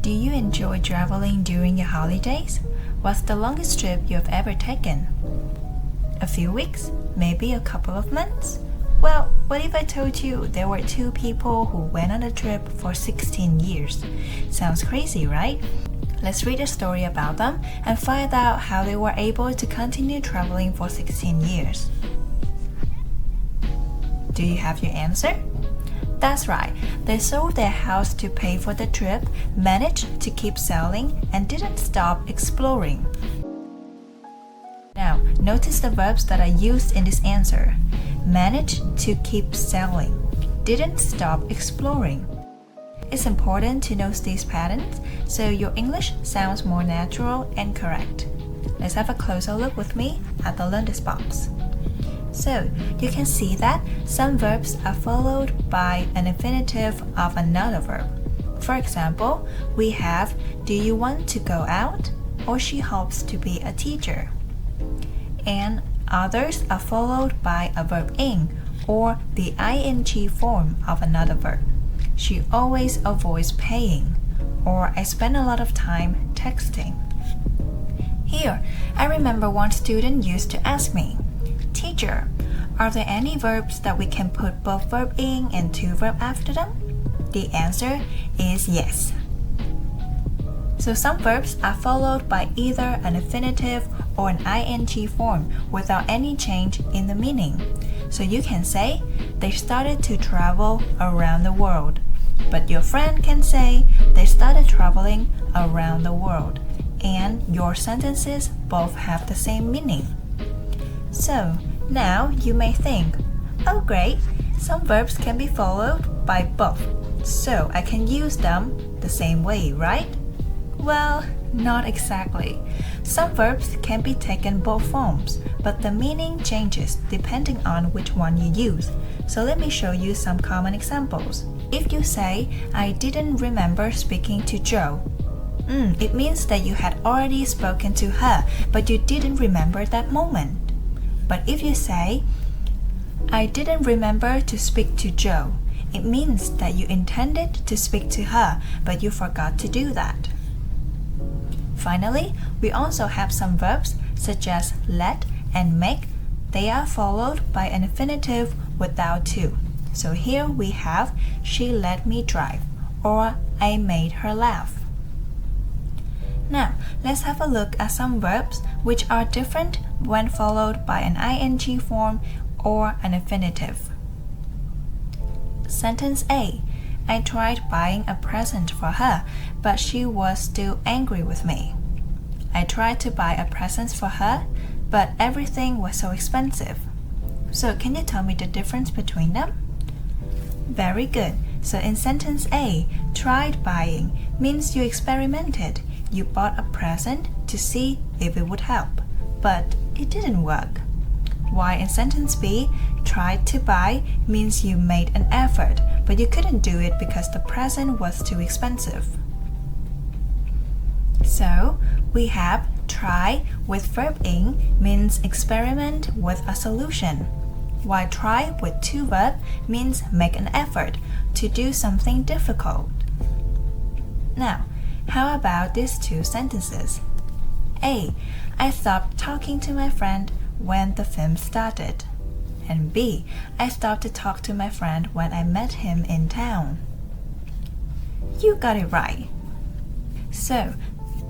Do you enjoy traveling during your holidays? What's the longest trip you've ever taken? A few weeks? Maybe a couple of months? Well, what if I told you there were two people who went on a trip for 16 years? Sounds crazy, right? Let's read a story about them and find out how they were able to continue traveling for 16 years. Do you have your answer? That's right, they sold their house to pay for the trip, managed to keep selling, and didn't stop exploring. Now, notice the verbs that are used in this answer. Managed to keep selling, didn't stop exploring. It's important to note these patterns so your English sounds more natural and correct. Let's have a closer look with me at the Learn This box. So, you can see that some verbs are followed by an infinitive of another verb. For example, we have do you want to go out? Or she hopes to be a teacher. And others are followed by a verb ing or the ing form of another verb. She always avoids paying, or I spend a lot of time texting. Here, I remember one student used to ask me, Teacher, are there any verbs that we to put both verb ing and to verb after them? The answer is yes. So some verbs are followed by either an infinitive or an ing form without any change in the meaning. So you can say, they started to travel around the world. But your friend can say, they started traveling around the world. And your sentences both have the same meaning. So, now you may think, oh great, some verbs can be followed by both, so I can use them the same way, right? Well, not exactly. Some verbs can be taken both forms, but the meaning changes depending on which one you use. So let me show you some common examples. If you say, I didn't remember speaking to Joe, it means that you had already spoken to her, but you didn't remember that moment. But if you say, I didn't remember to speak to Joe, it means that you intended to speak to her, but you forgot to do that. Finally, we also have some verbs such as let and make. They are followed by an infinitive without to. So here we have, she let me drive, or I made her laugh. Now, let's have a look at some verbs which are different when followed by an ing form or an infinitive. Sentence A. I tried buying a present for her, but she was still angry with me. I tried to buy a present for her, but everything was so expensive. So can you tell me the difference between them? Very good. So in sentence A, tried buying means you experimented. You bought a present to see if it would help, but it didn't work. While in sentence B, tried to buy means you made an effort, but you couldn't do it because the present was too expensive. So, we have try with verb ing means experiment with a solution, while try with to verb means make an effort to do something difficult. Now, how about these two sentences? A. I stopped talking to my friend when the film started. And B. I stopped to talk to my friend when I met him in town. You got it right. So,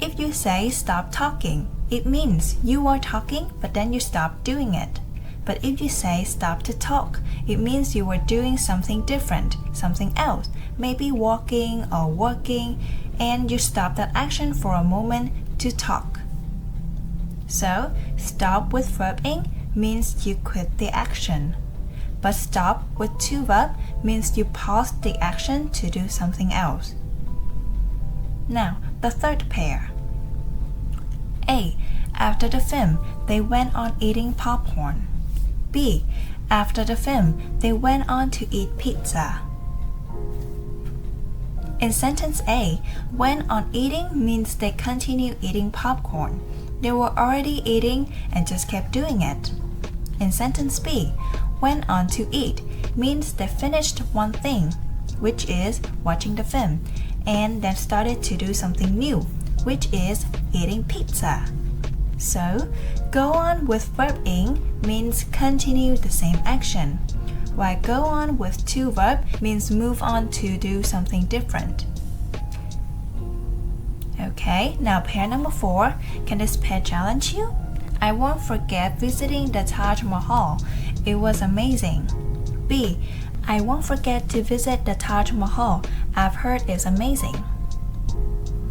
if you say stop talking, it means you are talking but then you stopped doing it. But if you say stop to talk, it means you were doing something different, something else, maybe walking or working, and you stop that action for a moment to talk. So, stop with verb ing means you quit the action. But stop with to verb means you pause the action to do something else. Now, the third pair. A. After the film, they went on eating popcorn. B. After the film, they went on to eat pizza. In sentence A, went on eating means they continued eating popcorn. They were already eating and just kept doing it. In sentence B, went on to eat means they finished one thing, which is watching the film, and then started to do something new, which is eating pizza. So, go on with verb ing means continue the same action, while go on with to verb means move on to do something different. Okay, now pair number 4. Can this pair challenge you? I won't forget visiting the Taj Mahal. It was amazing. B. I won't forget to visit the Taj Mahal. I've heard it's amazing.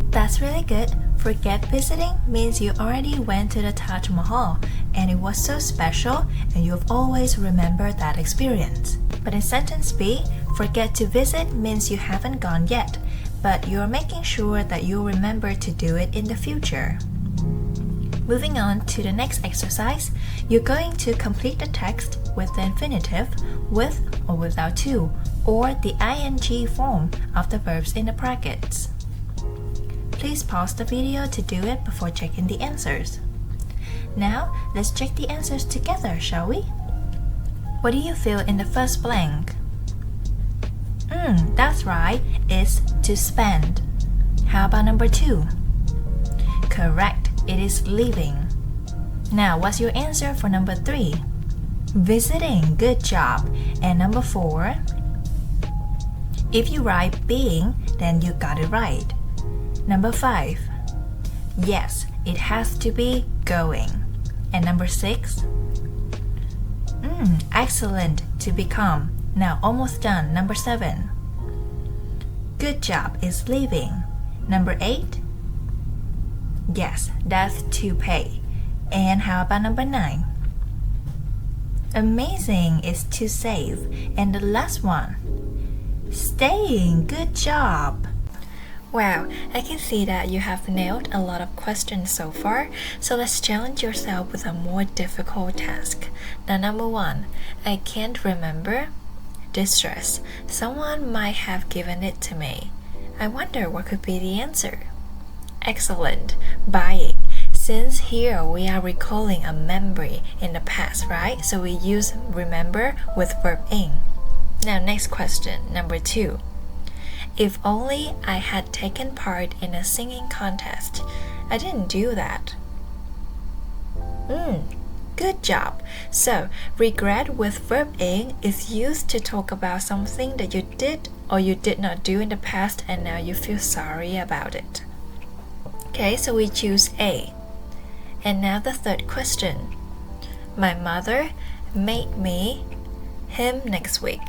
That's really good. Forget visiting means you already went to the Taj Mahal and it was so special and you've always remembered that experience. But in sentence B, forget to visit means you haven't gone yet, but you're making sure that you'll remember to do it in the future. Moving on to the next exercise, you're going to complete the text with the infinitive, with or without to, or the ing form of the verbs in the brackets. Please pause the video to do it before checking the answers. Now, let's check the answers together, shall we? What do you feel in the first blank? That's right, it's to spend. How about number 2? Correct, it is leaving. Now, what's your answer for number 3? Visiting, good job. And number 4? If you write being, then you got it right. Number 5. Yes, it has to be going. And number 6. Excellent, to become. Now, almost done. Number 7. Good job is leaving. Number 8. Yes, that's to pay. And how about number 9? Amazing is to save. And the last one. Staying, good job. Wow, I can see that you have nailed a lot of questions so far, so let's challenge yourself with a more difficult task. Now, number 1, I can't remember. Distress. Someone might have given it to me. I wonder what could be the answer. Excellent. Buying. Since here we are recalling a memory in the past, right? So we use remember with verb ing. Now, next question, number 2. If only I had taken part in a singing contest. I didn't do that. Good job. So, regret with verb ing is used to talk about something that you did or you did not do in the past and now you feel sorry about it. Okay, so we choose A. And now the third question. My mother made me him next week.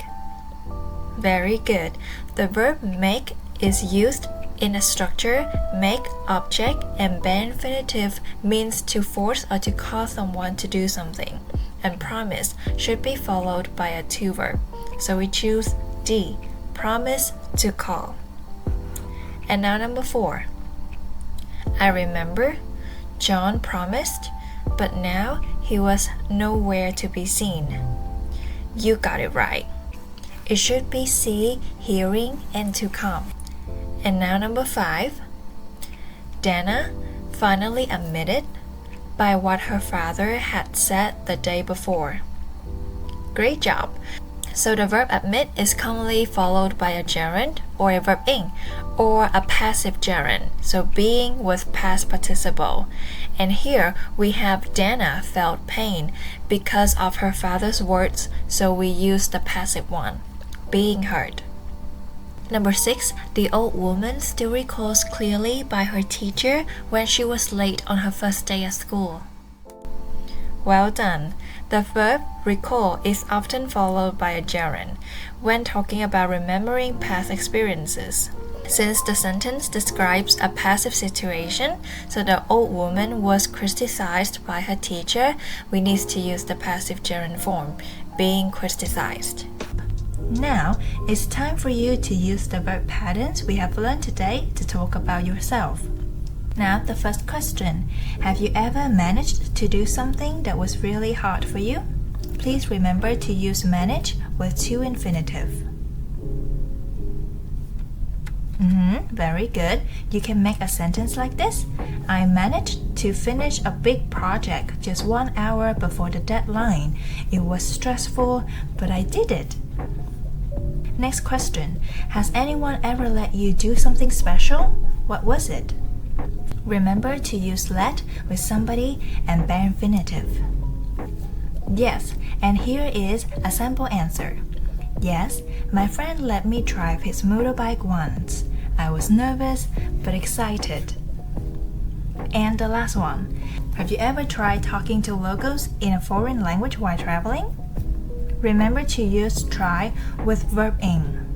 Very good. The verb make is used in a structure make object, and bare infinitive means to force or to cause someone to do something. And promise should be followed by a to verb. So we choose D. Promise to call. And now number 4. I remember John promised, but now he was nowhere to be seen. You got it right. It should be see, hearing, and to come. And now number 5. Dana finally admitted by what her father had said the day before. Great job. So the verb admit is commonly followed by a gerund or a verb ing or a passive gerund, so being with past participle. And here we have Dana felt pain because of her father's words, so we use the passive one, being hurt. Number 6, the old woman still recalls clearly by her teacher when she was late on her first day at school. Well done. The verb recall is often followed by a gerund when talking about remembering past experiences. Since the sentence describes a passive situation, so the old woman was criticized by her teacher, we need to use the passive gerund form, being criticized. Now, it's time for you to use the verb patterns we have learned today to talk about yourself. Now, the first question. Have you ever managed to do something that was really hard for you? Please remember to use manage with to infinitive. Very good. You can make a sentence like this. I managed to finish a big project just 1 hour before the deadline. It was stressful, but I did it. Next question. Has anyone ever let you do something special? What was it? Remember to use let with somebody and bare infinitive. Yes, and here is a sample answer. Yes, my friend let me drive his motorbike once. I was nervous but excited. And the last one. Have you ever tried talking to locals in a foreign language while traveling? Remember to use try with verb in.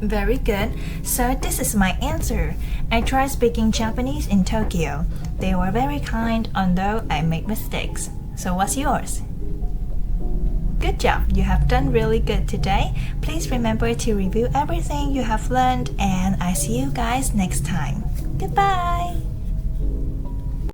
Very good. So this is my answer. I tried speaking Japanese in Tokyo. They were very kind, although I made mistakes. So what's yours? Good job. You have done really good today. Please remember to review everything you have learned, and I see you guys next time. Goodbye.